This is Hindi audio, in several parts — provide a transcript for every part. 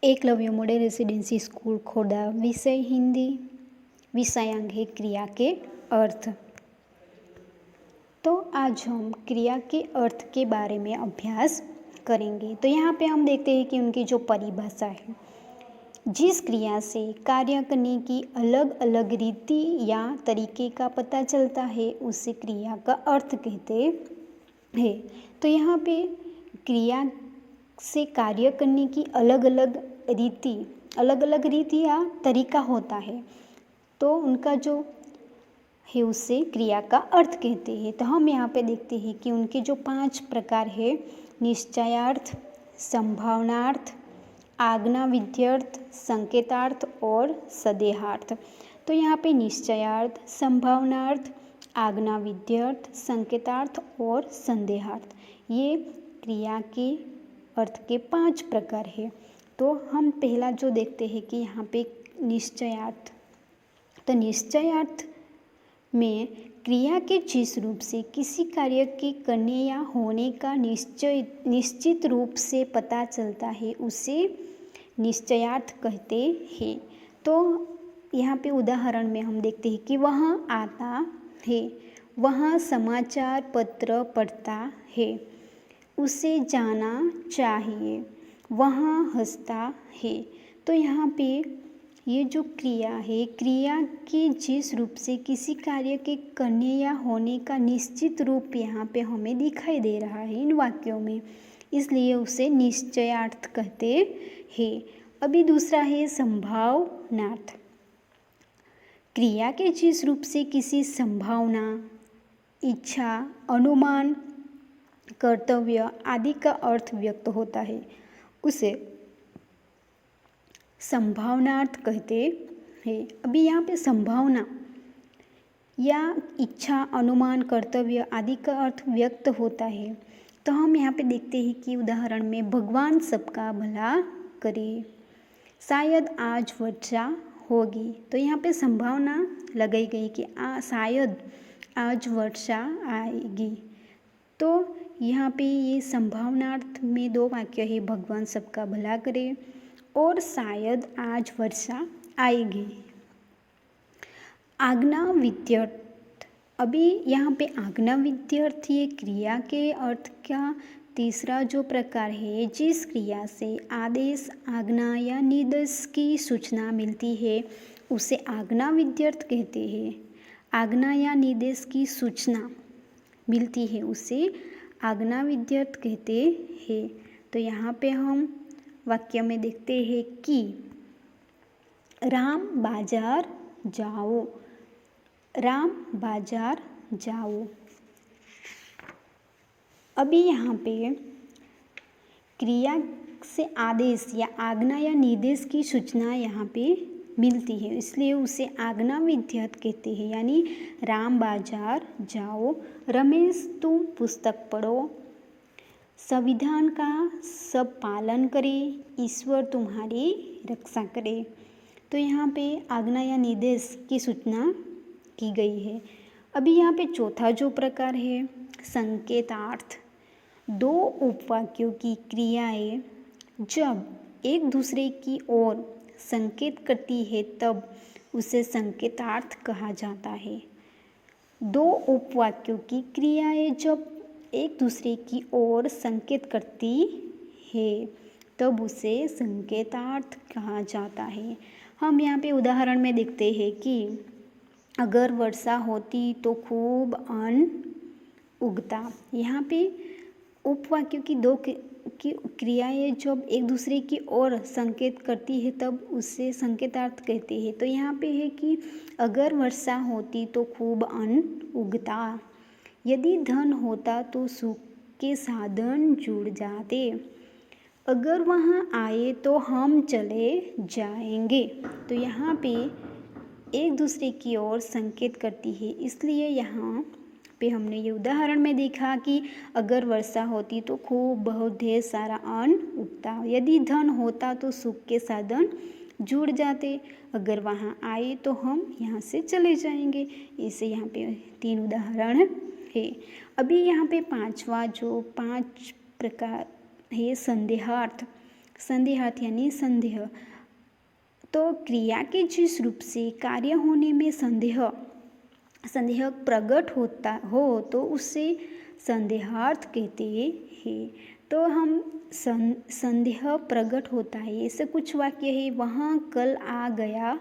Eklavya model residency school Khordha. विषय हिंदी। विषयांक है क्रिया के अर्थ। तो आज हम क्रिया के अर्थ के बारे में अभ्यास करेंगे। तो यहाँ पे हम देखते हैं कि उनकी जो परिभाषा है, जिस क्रिया से कार्य करने की अलग अलग रीति या तरीके का पता चलता है उसे क्रिया का अर्थ कहते हैं। तो यहाँ पे क्रिया से कार्य करने की अलग अलग रीति या तरीका होता है, तो उनका जो है उसे क्रिया का अर्थ कहते हैं। तो हम यहाँ पे देखते हैं कि उनके जो 5 प्रकार है, निश्चयार्थ, संभावनार्थ, आज्ञाविध्यर्थ, संकेतार्थ और संदेहार्थ। तो यहाँ पे निश्चयार्थ, संभावनार्थ, आज्ञाविध्यर्थ, संकेतार्थ और संदेहार्थ, ये क्रिया के अर्थ के 5 प्रकार है। तो हम पहला जो देखते हैं कि यहाँ पे निश्चयार्थ। तो निश्चयार्थ में क्रिया के जिस रूप से किसी कार्य के करने या होने का निश्चित रूप से पता चलता है उसे निश्चयार्थ कहते हैं। तो यहाँ पे उदाहरण में हम देखते हैं कि वह आता है, वह समाचार पत्र पढ़ता है, उसे जाना चाहिए, वह हंसता है। तो यहाँ पे ये जो क्रिया है, क्रिया के जिस रूप से किसी कार्य के करने या होने का निश्चित रूप यहाँ पे हमें दिखाई दे रहा है इन वाक्यों में, इसलिए उसे निश्चयार्थ कहते हैं। अभी दूसरा है संभावनार्थ। क्रिया के जिस रूप से किसी संभावना, इच्छा, अनुमान, कर्तव्य आदि का अर्थ व्यक्त होता है उसे संभावनार्थ कहते हैं। अभी यहाँ पे संभावना या इच्छा, अनुमान, कर्तव्य आदि का अर्थ व्यक्त होता है। तो हम यहाँ पे देखते हैं कि उदाहरण में भगवान सबका भला करे, शायद आज वर्षा होगी। तो यहाँ पे संभावना लगाई गई कि शायद आज वर्षा आएगी। तो यहाँ पे ये संभावनार्थ में 2 वाक्य है, भगवान सबका भला करे और शायद आज वर्षा आएगी। आज्ञाविध्यर्थ। अभी यहाँ पे आज्ञाविध्यर्थ ये क्रिया के अर्थ का तीसरा जो प्रकार है, जिस क्रिया से आदेश, आज्ञा या निर्देश की सूचना मिलती है उसे आज्ञाविध्यर्थ कहते हैं। आज्ञा या निर्देश की सूचना मिलती है उसे आज्ञाविध्यर्थ कहते हैं। तो यहाँ पे हम वाक्य में देखते हैं कि राम बाजार जाओ, राम बाजार जाओ। अभी यहाँ पे क्रिया से आदेश या आज्ञा या निर्देश की सूचना यहाँ पे मिलती है, इसलिए उसे आज्ञाविध्यर्थ कहते हैं। यानी राम बाजार जाओ, रमेश तुम पुस्तक पढ़ो, संविधान का सब पालन करे, ईश्वर तुम्हारी रक्षा करे। तो यहाँ पे आज्ञा या निर्देश की सूचना की गई है। अभी यहाँ पे चौथा जो प्रकार है संकेतार्थ। 2 उपवाक्यों की क्रियाएं जब एक दूसरे की ओर संकेत करती है तब उसे संकेतार्थ कहा जाता है। 2 उपवाक्यों की क्रियाएं जब एक दूसरे की ओर संकेत करती है तब उसे संकेतार्थ कहा जाता है। हम यहाँ पे उदाहरण में देखते हैं कि अगर वर्षा होती तो खूब अन्न उगता। यहाँ पे उपवाक्यों की 2 की क्रियाएं जब एक दूसरे की ओर संकेत करती है तब उसे संकेतार्थ कहते हैं। तो यहाँ पे है कि अगर वर्षा होती तो खूब अन्न उगता, यदि धन होता तो सुख के साधन जुड़ जाते, अगर वहाँ आए तो हम चले जाएंगे। तो यहाँ पे एक दूसरे की ओर संकेत करती है, इसलिए यहाँ पे हमने ये उदाहरण में देखा कि अगर वर्षा होती तो खूब बहुत ढेर सारा अन्न उगता, यदि धन होता तो सुख के साधन जुड़ जाते, अगर वहाँ आए तो हम यहाँ से चले जाएंगे। इसे यहाँ पे 3 उदाहरण है। अभी यहाँ पे 5वां जो 5 प्रकार है संदेहार्थ। संदेहार्थ यानी संदेह। तो क्रिया के जिस रूप से कार्य होने में संदेह प्रकट होता हो तो उसे संदेहार्थ कहते हैं। तो हम संदेह प्रकट होता है, ऐसे कुछ वाक्य है, वहाँ कल आ गया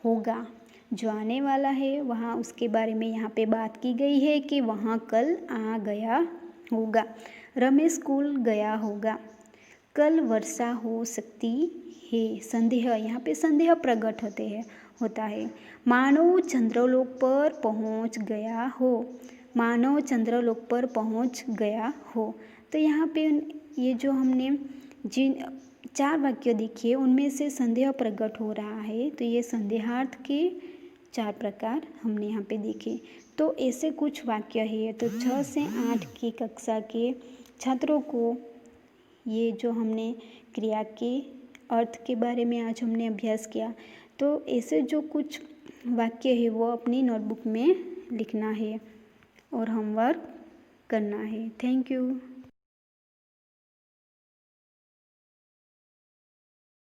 होगा, जो आने वाला है वहाँ उसके बारे में यहाँ पे बात की गई है कि वहाँ कल आ गया होगा। रमेश स्कूल गया होगा, कल वर्षा हो सकती है। संदेह, यहाँ पे संदेह प्रकट होता है। मानव चंद्रलोक पर पहुँच गया हो, मानव चंद्रलोक पर पहुँच गया हो। तो यहाँ पे ये जो हमने जिन 4 वाक्य देखे उनमें से संदेह प्रकट हो रहा है, तो ये संदेहार्थ के 4 प्रकार हमने यहाँ पे देखे। तो ऐसे कुछ वाक्य है। तो 6 से 8 की कक्षा के छात्रों को ये जो हमने क्रिया के अर्थ के बारे में आज हमने अभ्यास किया, तो ऐसे जो कुछ वाक्य है वो अपनी नोटबुक में लिखना है और होमवर्क करना है। Thank you.